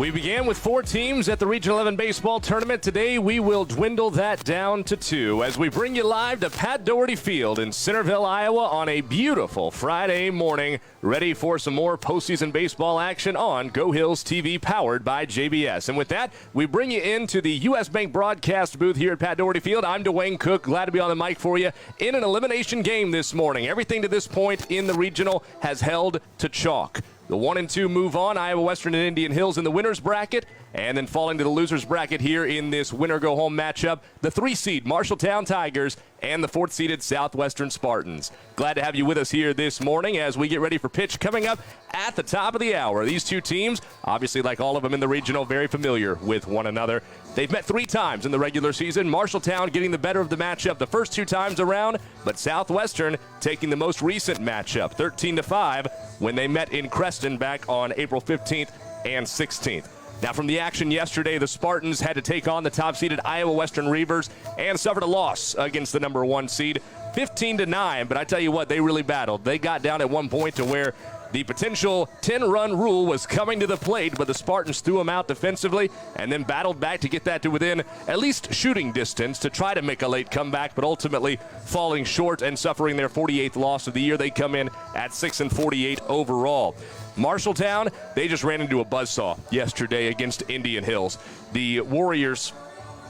We began with 4 teams at the Region 11 baseball tournament. Today, we will dwindle that down to 2 as we bring you live to Pat Doherty Field in Centerville, Iowa on a beautiful Friday morning, ready for some more postseason baseball action on GoHillsTV, powered by JBS. And with that, we bring you into the U.S. Bank broadcast booth here at Pat Doherty Field. I'm Dewayne Cook, glad to be on the mic for you in an elimination game this morning. Everything to this point in the regional has held to chalk. The 1 and 2 move on, Iowa Western and Indian Hills in the winner's bracket, and then falling to the loser's bracket here in this winner-go-home matchup, the 3-seed Marshalltown Tigers and the 4th-seeded Southwestern Spartans. Glad to have you with us here this morning as we get ready for pitch coming up at the top of the hour. These two teams, obviously like all of them in the regional, very familiar with one another. They've met 3 times in the regular season, Marshalltown getting the better of the matchup the first 2 times around, but Southwestern taking the most recent matchup, 13-5, when they met in Creston back on April 15th and 16th. Now, from the action yesterday, the Spartans had to take on the top-seeded Iowa Western Reavers and suffered a loss against the number 1 seed, 15-9. But I tell you what, they really battled. They got down at one point to where the potential 10-run rule was coming to the plate, but the Spartans threw them out defensively and then battled back to get that to within at least shooting distance to try to make a late comeback, but ultimately falling short and suffering their 48th loss of the year. They come in at 6-48 overall. Marshalltown, they just ran into a buzzsaw yesterday against Indian Hills. The Warriors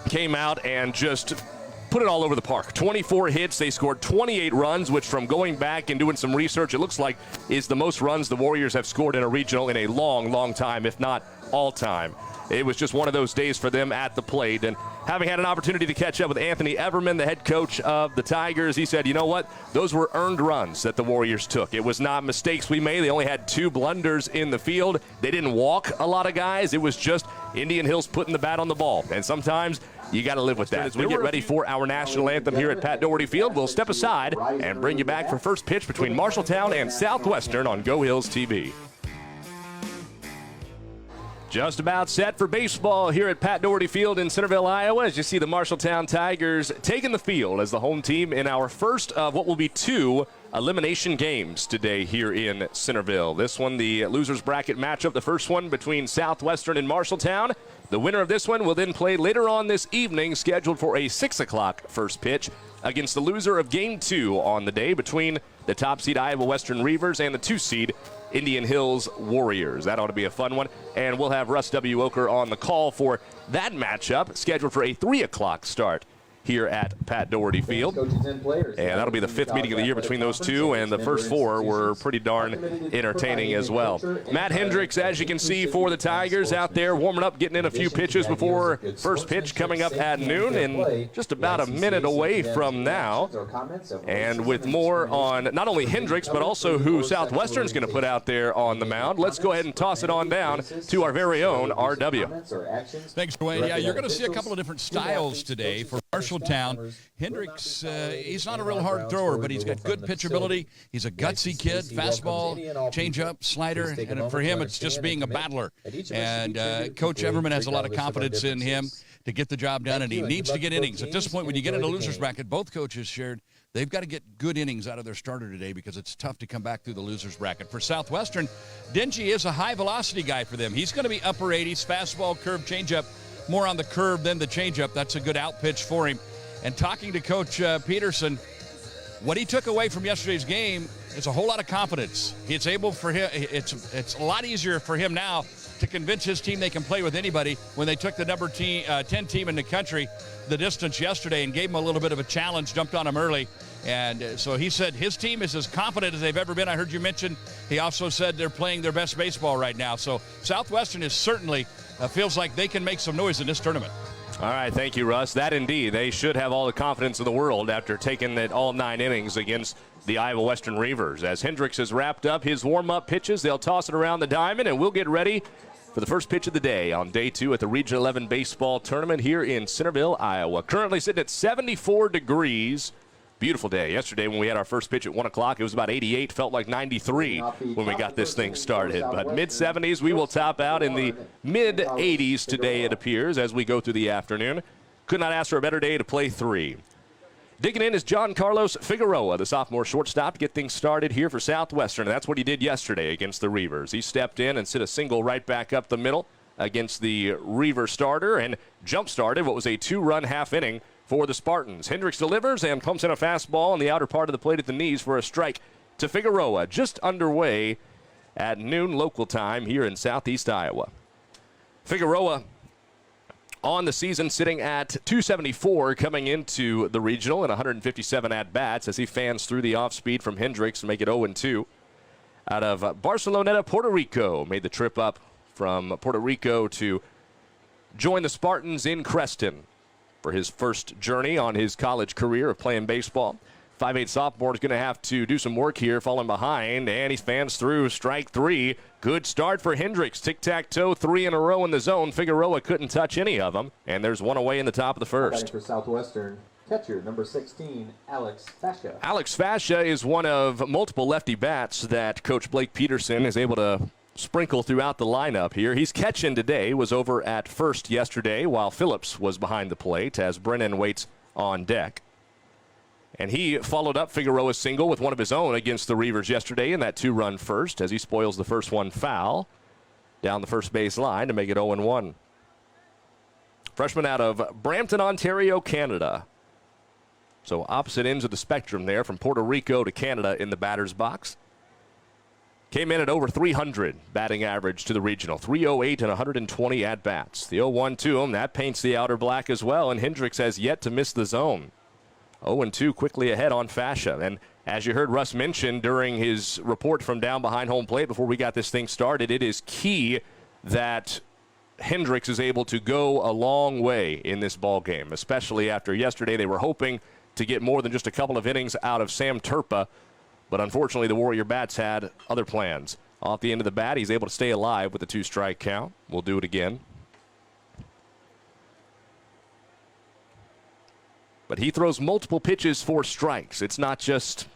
came out and just put it all over the park. 24 hits. They scored 28 runs, which from going back and doing some research, it looks like is the most runs the Warriors have scored in a regional in a long, long time, if not all time. It was just one of those days for them at the plate. And having had an opportunity to catch up with Anthony Everman, the head coach of the Tigers, he said, you know what? Those were earned runs that the Warriors took. It was not mistakes we made. They only had 2 blunders in the field. They didn't walk a lot of guys. It was just Indian Hills putting the bat on the ball. And sometimes you got to live with that. As we get ready for our national anthem here at Pat Doherty Field, we'll step aside and bring you back for first pitch between Marshalltown and Southwestern on GoHillsTV. Just about set for baseball here at Pat Doherty Field in Centerville, Iowa, as you see the Marshalltown Tigers taking the field as the home team in our first of what will be 2 elimination games today here in Centerville. This one, the loser's bracket matchup, the first one between Southwestern and Marshalltown. The winner of this one will then play later on this evening, scheduled for a 6 o'clock first pitch against the loser of Game 2 on the day between the top seed Iowa Western Reavers and the 2-seed Indian Hills Warriors. That ought to be a fun one. And we'll have Russ W. Oker on the call for that matchup, scheduled for a 3 o'clock start here at Pat Doherty Field. And that'll be the 5th meeting of the year between those two, and the first 4 were pretty darn entertaining as well. Matt Hendricks, as you can see, for the Tigers out there warming up, getting in a few pitches before first pitch coming up at noon, and just about a minute away from now. And with more on not only Hendricks, but also who Southwestern's going to put out there on the mound, let's go ahead and toss it on down to our very own RW. Thanks, Dwayne. Yeah, you're going to see a couple of different styles today for Marshalltown. Hendricks, he's not a real hard thrower, but he's got good pitchability. He's a gutsy kid, fastball, changeup, slider, and for him it's just being a battler. And Coach Everman has a lot of confidence in him to get the job done, and he needs to get innings. At this point, when you get in a loser's bracket, both coaches shared they've got to get good innings out of their starter today because it's tough to come back through the loser's bracket. For Southwestern, Dingy is a high-velocity guy for them. He's going to be upper 80s, fastball, curve, changeup, more on the curve than the changeup. That's a good out pitch for him. And talking to Coach Peterson, what he took away from yesterday's game is a whole lot of confidence. It's able for him. It's a lot easier for him now to convince his team they can play with anybody when they took the number 10 team in the country the distance yesterday and gave them a little bit of a challenge, jumped on them early. And so he said his team is as confident as they've ever been. I heard you mention he also said they're playing their best baseball right now. So Southwestern is certainly feels like they can make some noise in this tournament. All right, thank you, Russ. That indeed, they should have all the confidence in the world after taking it all 9 innings against the Iowa Western Reavers. As Hendricks has wrapped up his warm-up pitches, they'll toss it around the diamond, and we'll get ready for the first pitch of the day on day 2 at the Region 11 baseball tournament here in Centerville, Iowa. Currently sitting at 74 degrees. Beautiful day. Yesterday when we had our first pitch at 1 o'clock, it was about 88, felt like 93 when we got this thing started. But mid-70s, we will top out in the mid-80s today, it appears, as we go through the afternoon. Could not ask for a better day to play 3. Digging in is John Carlos Figueroa, the sophomore shortstop, to get things started here for Southwestern. And that's what he did yesterday against the Reavers. He stepped in and hit a single right back up the middle against the Reaver starter and jump-started what was a 2-run half inning for the Spartans. Hendricks delivers and pumps in a fastball on the outer part of the plate at the knees for a strike to Figueroa, just underway at noon local time here in southeast Iowa. Figueroa on the season sitting at 274 coming into the regional and 157 at-bats as he fans through the off-speed from Hendricks to make it 0-2. Out of Barceloneta, Puerto Rico, made the trip up from Puerto Rico to join the Spartans in Creston for his first journey on his college career of playing baseball. 5'8" sophomore is going to have to do some work here, falling behind, and he fans through strike 3. Good start for Hendricks. Tic-tac-toe, 3 in a row in the zone. Figueroa couldn't touch any of them, and there's one away in the top of the first. For Southwestern, catcher number 16, Alex Fascia. Alex Fascia is one of multiple lefty bats that Coach Blake Peterson is able to sprinkle throughout the lineup here. He's catching today, was over at first yesterday, while Phillips was behind the plate as Brennan waits on deck. And he followed up Figueroa's single with one of his own against the Reavers yesterday in that 2-run first as he spoils the first one foul down the first base line to make it 0-1. Freshman out of Brampton, Ontario, Canada. So opposite ends of the spectrum there from Puerto Rico to Canada in the batter's box. Came in at over 300 batting average to the regional. 308 and 120 at-bats. The 0-1 to him, that paints the outer black as well, and Hendricks has yet to miss the zone. 0-2 quickly ahead on Fascia. And as you heard Russ mention during his report from down behind home plate before we got this thing started, it is key that Hendricks is able to go a long way in this ball game, especially after yesterday they were hoping to get more than just a couple of innings out of Sam Turpa, but unfortunately the Warrior Bats had other plans. Off the end of the bat, he's able to stay alive with a 2-strike count. We'll do it again. But he throws multiple pitches for strikes. It's not just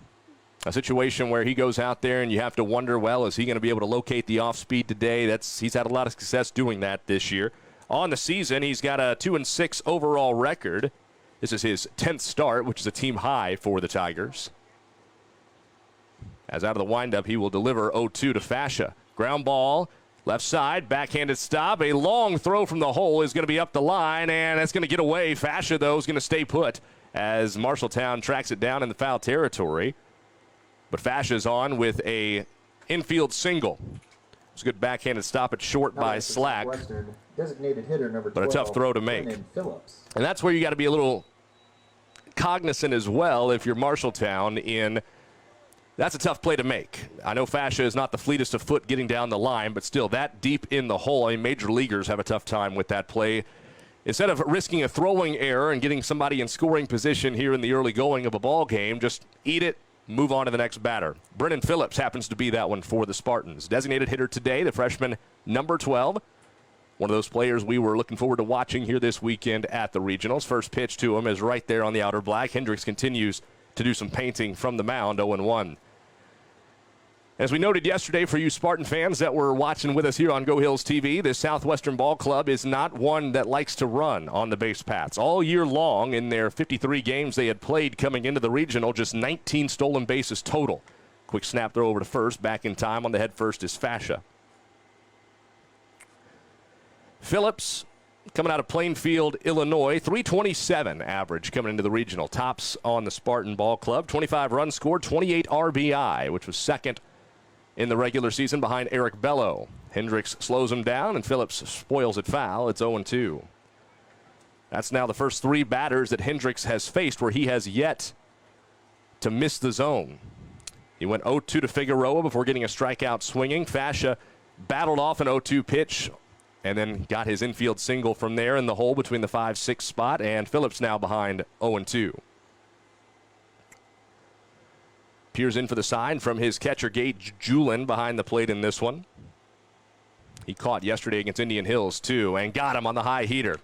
a situation where he goes out there and you have to wonder, well, is he going to be able to locate the off-speed today? He's had a lot of success doing that this year. On the season, he's got a 2-6 overall record. This is his 10th start, which is a team high for the Tigers. As out of the windup, he will deliver 0-2 to Fascia. Ground ball. Left side, backhanded stop. A long throw from the hole is going to be up the line, and that's going to get away. Fascia, though, is going to stay put as Marshalltown tracks it down in the foul territory. But Fascia's on with a infield single. It's a good backhanded stop at short by Slack. Designated hitter number 12, but a tough throw to make. Phillips. And that's where you got to be a little cognizant as well if you're Marshalltown in. That's a tough play to make. I know Fascia is not the fleetest of foot getting down the line, but still that deep in the hole, I mean, major leaguers have a tough time with that play. Instead of risking a throwing error and getting somebody in scoring position here in the early going of a ball game, just eat it, move on to the next batter. Brennan Phillips happens to be that one for the Spartans. Designated hitter today, the freshman number 12. One of those players we were looking forward to watching here this weekend at the regionals. First pitch to him is right there on the outer black. Hendricks continues to do some painting from the mound, 0-1. As we noted yesterday, for you Spartan fans that were watching with us here on GoHillsTV, this Southwestern ball club is not one that likes to run on the base paths. All year long in their 53 games they had played coming into the regional, just 19 stolen bases total. Quick snap throw over to first. Back in time on the head first is Fascia. Phillips coming out of Plainfield, Illinois, 327 average coming into the regional. Tops on the Spartan ball club. 25 runs scored, 28 RBI, which was second in the regular season behind Eric Bello. Hendricks slows him down, and Phillips spoils it foul. It's 0-2. That's now the first 3 batters that Hendricks has faced where he has yet to miss the zone. He went 0-2 to Figueroa before getting a strikeout swinging. Fascia battled off an 0-2 pitch and then got his infield single from there in the hole between the 5-6 spot, and Phillips now behind 0-2. Peers in for the sign from his catcher, Gage Julin, behind the plate in this one. He caught yesterday against Indian Hills, too, and got him on the high heater.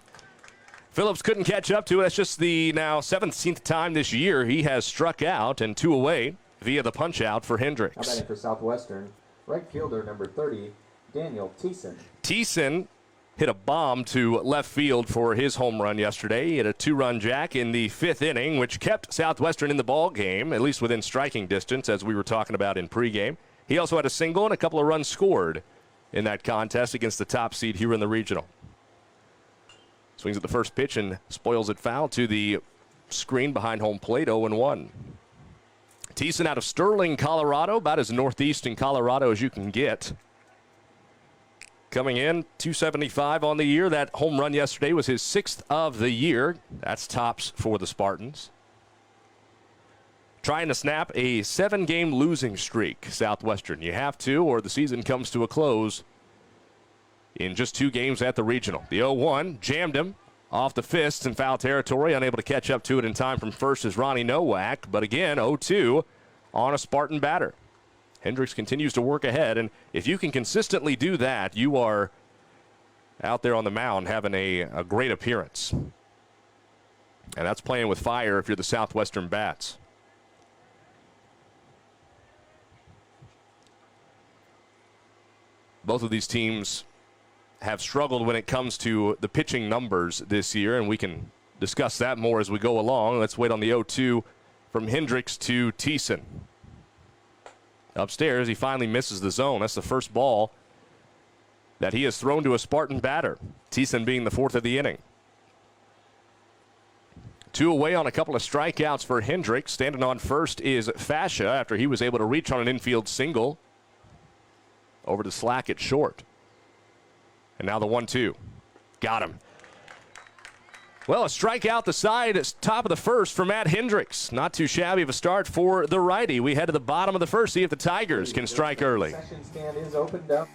Phillips couldn't catch up to it. That's just the now 17th time this year he has struck out, and 2 away via the punch-out for Hendricks. Now batting for Southwestern, right fielder number 30, Daniel Thiessen. Thiessen hit a bomb to left field for his home run yesterday. He hit a 2-run jack in the 5th inning, which kept Southwestern in the ball game, at least within striking distance, as we were talking about in pregame. He also had a single and a couple of runs scored in that contest against the top seed here in the regional. Swings at the first pitch and spoils it foul to the screen behind home plate, 0-1. Thiessen out of Sterling, Colorado, about as northeast in Colorado as you can get. Coming in, 275 on the year. That home run yesterday was his 6th of the year. That's tops for the Spartans. Trying to snap a 7-game losing streak, Southwestern. You have to, or the season comes to a close in just 2 games at the regional. The 0-1 jammed him off the fists in foul territory, unable to catch up to it in time from first is Ronnie Nowak. But again, 0-2 on a Spartan batter. Hendricks continues to work ahead, and if you can consistently do that, you are out there on the mound having a great appearance. And that's playing with fire if you're the Southwestern Bats. Both of these teams have struggled when it comes to the pitching numbers this year, and we can discuss that more as we go along. Let's wait on the 0-2 from Hendricks to Thiessen. Upstairs, he finally misses the zone. That's the first ball that he has thrown to a Spartan batter. Thiessen being the 4th of the inning. 2 away on a couple of strikeouts for Hendricks. Standing on first is Fascia after he was able to reach on an infield single over to Slack at short. And now the 1-2. Got him. Well, a strikeout the side, top of the first for Matt Hendricks. Not too shabby of a start for the righty. We head to the bottom of the first, see if the Tigers can strike early. Session stand is opened up.